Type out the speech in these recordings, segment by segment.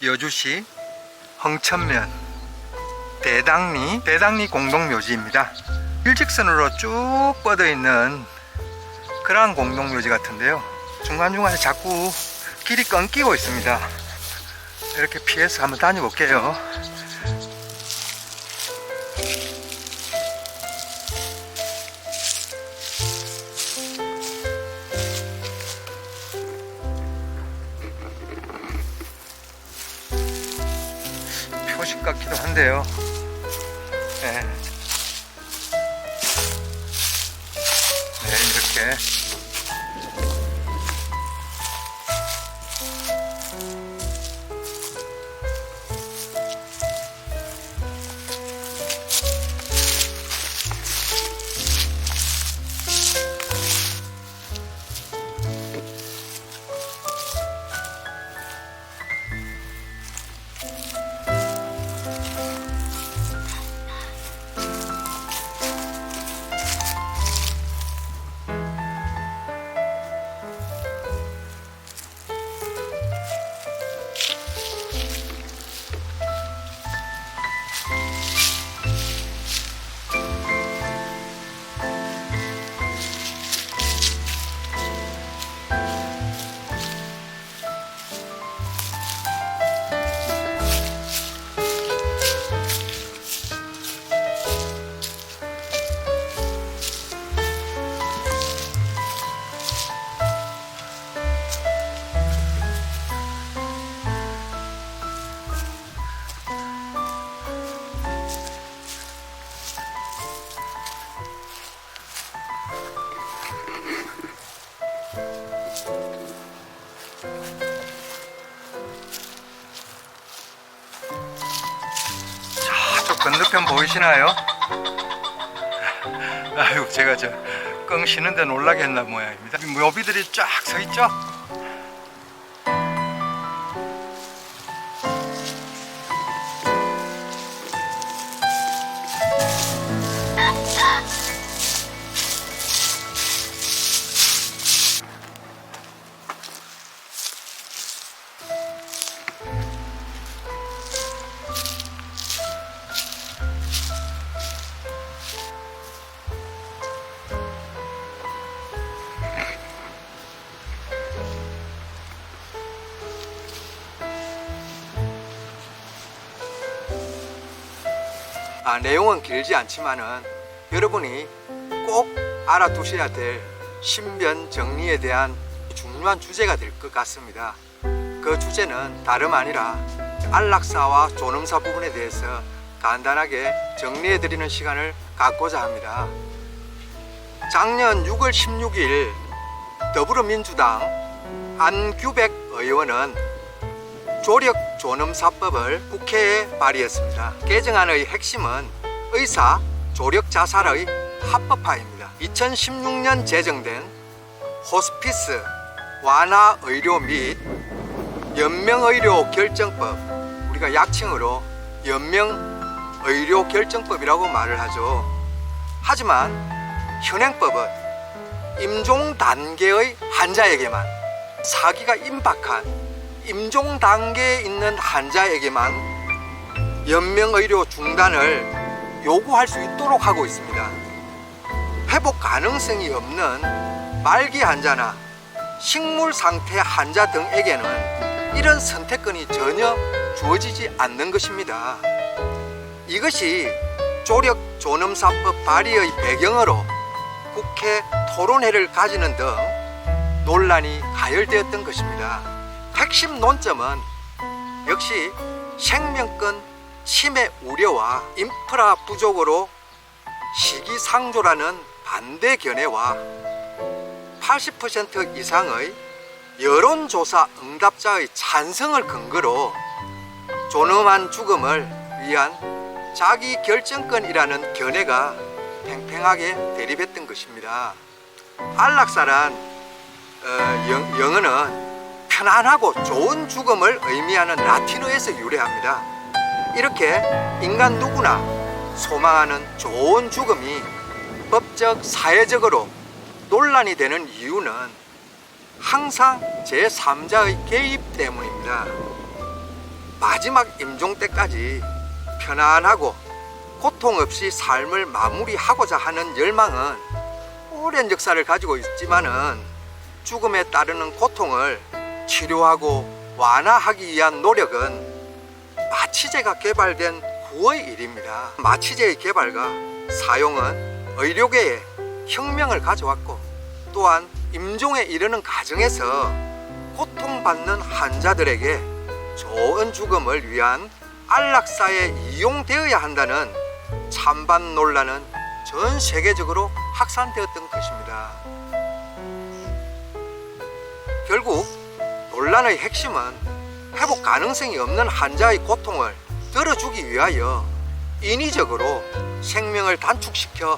여주시 흥천면 대당리 공동묘지입니다. 일직선으로 쭉 뻗어 있는 그러한 공동묘지 같은데요, 중간중간에 자꾸 길이 끊기고 있습니다. 이렇게 피해서 한번 다녀볼게요. 표식 같기도 한데요. 네, 이렇게 저쪽 건너편 보이시나요? 아유, 제가 끙 쉬는데 놀라게 했나 모양입니다. 묘비들이 쫙 서 있죠? 내용은 길지 않지만은 여러분이 꼭 알아두셔야 될 신변 정리에 대한 중요한 주제가 될 것 같습니다. 그 주제는 다름 아니라 안락사와 존엄사 부분에 대해서 간단하게 정리해 드리는 시간을 갖고자 합니다. 작년 6월 16일 더불어민주당 안규백 의원은 조력 존엄사법을 국회에 발의했습니다. 개정안의 핵심은 의사 조력 자살의 합법화입니다. 2016년 제정된 호스피스 완화 의료 및 연명의료 결정법, 우리가 약칭으로 연명의료 결정법이라고 말을 하죠. 하지만 현행법은 임종 단계의 환자에게만, 사기가 임박한 임종 단계에 있는 환자에게만 연명의료 중단을 요구할 수 있도록 하고 있습니다. 회복 가능성이 없는 말기 환자나 식물 상태 환자 등에게는 이런 선택권이 전혀 주어지지 않는 것입니다. 이것이 조력 존엄사법 발의의 배경으로 국회 토론회를 가지는 등 논란이 가열되었던 것입니다. 핵심 논점은 역시 생명권 침해 우려와 인프라 부족으로 시기상조라는 반대 견해와 80% 이상의 여론조사 응답자의 찬성을 근거로 존엄한 죽음을 위한 자기결정권이라는 견해가 팽팽하게 대립했던 것입니다. 안락사란 영어는 편안하고 좋은 죽음을 의미하는 라틴어에서 유래합니다. 이렇게 인간 누구나 소망하는 좋은 죽음이 법적, 사회적으로 논란이 되는 이유는 항상 제3자의 개입 때문입니다. 마지막 임종 때까지 편안하고 고통 없이 삶을 마무리하고자 하는 열망은 오랜 역사를 가지고 있지만은 죽음에 따르는 고통을 치료하고 완화하기 위한 노력은 마취제가 개발된 후의 일입니다. 마취제의 개발과 사용은 의료계에 혁명을 가져왔고 또한 임종에 이르는 과정에서 고통받는 환자들에게 좋은 죽음을 위한 안락사에 이용되어야 한다는 찬반 논란은 전 세계적으로 확산되었던 것입니다. 결국 논란의 핵심은 회복 가능성이 없는 환자의 고통을 덜어주기 위하여 인위적으로 생명을 단축시켜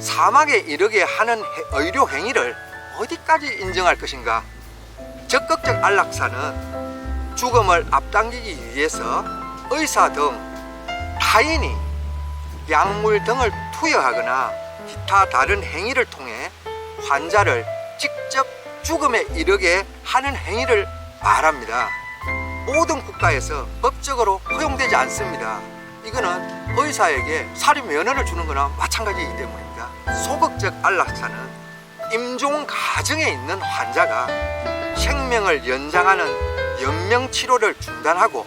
사망에 이르게 하는 의료 행위를 어디까지 인정할 것인가? 적극적 안락사는 죽음을 앞당기기 위해서 의사 등 타인이 약물 등을 투여하거나 기타 다른 행위를 통해 환자를 직접 죽음에 이르게 하는 행위를 말합니다. 모든 국가에서 법적으로 허용되지 않습니다. 이거는 의사에게 사립 면허를 주는 거나 마찬가지이기 때문입니다. 소극적 안락사는 임종 과정에 있는 환자가 생명을 연장하는 연명치료를 중단하고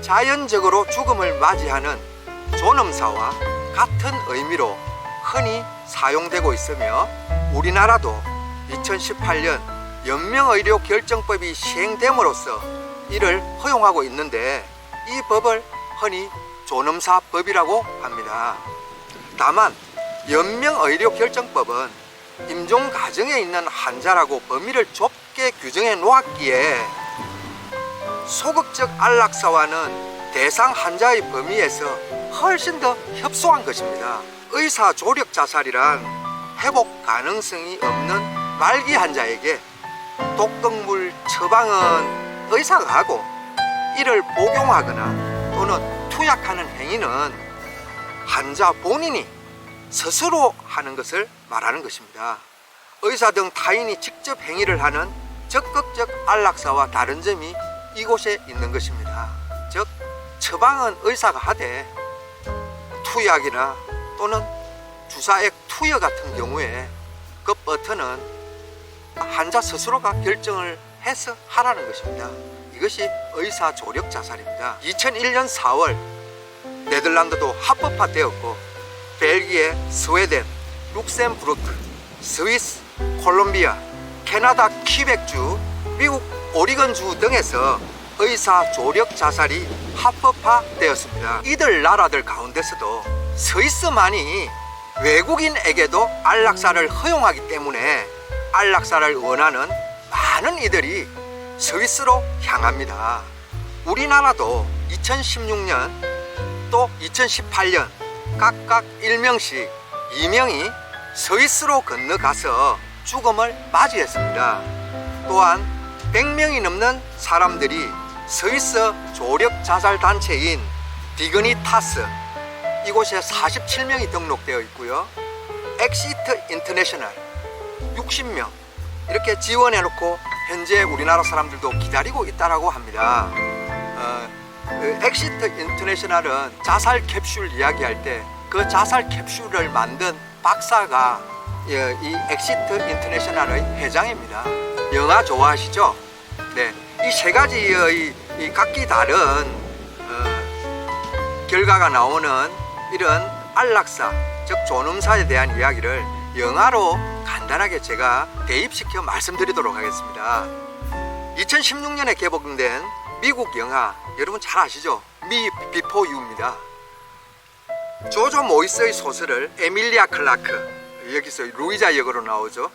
자연적으로 죽음을 맞이하는 존엄사와 같은 의미로 흔히 사용되고 있으며 우리나라도 2018년 연명의료 결정법이 시행됨으로써 이를 허용하고 있는데 이 법을 흔히 존엄사법이라고 합니다. 다만 연명의료 결정법은 임종 과정에 있는 환자라고 범위를 좁게 규정해 놓았기에 소극적 안락사와는 대상 환자의 범위에서 훨씬 더 협소한 것입니다. 의사 조력 자살이란 회복 가능성이 없는 말기 환자에게 독극물 처방은 의사가 하고 이를 복용하거나 또는 투약하는 행위는 환자 본인이 스스로 하는 것을 말하는 것입니다. 의사 등 타인이 직접 행위를 하는 적극적 안락사와 다른 점이 이곳에 있는 것입니다. 즉 처방은 의사가 하되 투약이나 또는 주사액 투여 같은 경우에 그 버튼은 환자 스스로가 결정을 해서 하라는 것입니다. 이것이 의사 조력 자살입니다. 2001년 4월 네덜란드도 합법화되었고 벨기에, 스웨덴, 룩셈부르크, 스위스, 콜롬비아, 캐나다 퀴벡주, 미국 오리건주 등에서 의사 조력 자살이 합법화되었습니다. 이들 나라들 가운데서도 스위스만이 외국인에게도 안락사를 허용하기 때문에 안락사를 원하는 많은 이들이 스위스로 향합니다. 우리나라도 2016년 또 2018년 각각 1명씩 2명이 스위스로 건너가서 죽음을 맞이했습니다. 또한 100명이 넘는 사람들이 스위스 조력 자살 단체인 디그니타스 이곳에 47명이 등록되어 있고요. 엑시트 인터내셔널 60명 이렇게 지원해 놓고 현재 우리나라 사람들도 기다리고 있다라고 합니다. 엑시트 인터내셔널은 자살 캡슐 이야기할 때 그 자살 캡슐을 만든 박사가 이 엑시트 인터내셔널의 회장입니다. 영화 좋아하시죠? 네, 이 세 가지의 각기 다른 결과가 나오는 이런 안락사, 즉 존엄사에 대한 이야기를 영화로 간단하게 제가 대입시켜 말씀드리도록 하겠습니다. 2016년에 개봉된 미국 영화 여러분 잘 아시죠? 미 비포 유입니다. 조조 모이스의 소설을 에밀리아 클라크, 여기서 루이자 역으로 나오죠.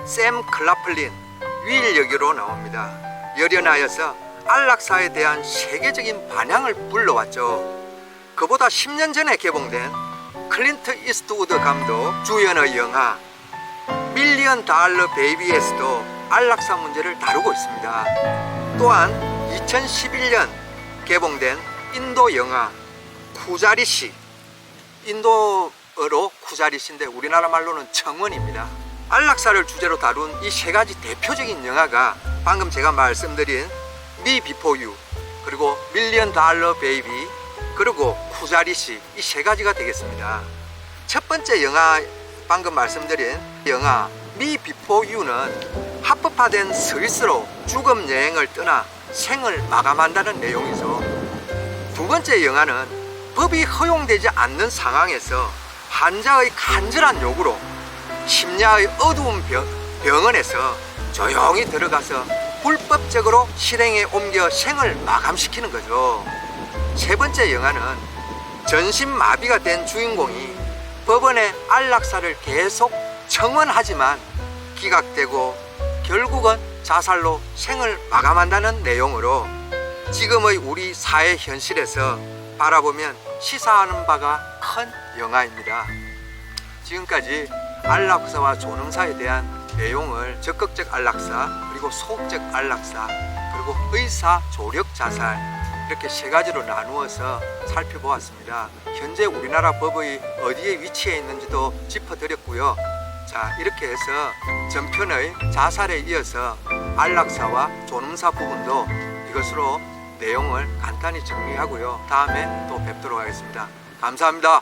샘 클라플린 윌 역으로 나옵니다. 열연하여서 안락사에 대한 세계적인 반향을 불러왔죠. 그보다 10년 전에 개봉된 클린트 이스트우드 감독 주연의 영화 밀리언 달러 베이비에서도 안락사 문제를 다루고 있습니다. 또한 2011년 개봉된 인도 영화 쿠자리시, 인도어로 쿠자리시인데 우리나라 말로는 청원입니다. 안락사를 주제로 다룬 이 세 가지 대표적인 영화가 방금 제가 말씀드린 미 비포 유 그리고 밀리언 달러 베이비, 그리고 쿠자리시, 이 세 가지가 되겠습니다. 첫 번째 영화, 방금 말씀드린 영화 미 비포 유는 합법화된 스위스로 죽음 여행을 떠나 생을 마감한다는 내용이죠. 두 번째 영화는 법이 허용되지 않는 상황에서 환자의 간절한 요구로 심야의 어두운 병원에서 조용히 들어가서 불법적으로 실행에 옮겨 생을 마감시키는 거죠. 세 번째 영화는 전신마비가 된 주인공이 법원의 안락사를 계속 청원하지만 기각되고 결국은 자살로 생을 마감한다는 내용으로 지금의 우리 사회 현실에서 바라보면 시사하는 바가 큰 영화입니다. 지금까지 안락사와 존엄사에 대한 내용을 적극적 안락사, 그리고 소극적 안락사, 그리고 의사 조력 자살, 이렇게 세 가지로 나누어서 살펴보았습니다. 현재 우리나라 법의 어디에 위치해 있는지도 짚어드렸고요. 자, 이렇게 해서 전편의 자살에 이어서 안락사와 존엄사 부분도 이것으로 내용을 간단히 정리하고요. 다음에 또 뵙도록 하겠습니다. 감사합니다.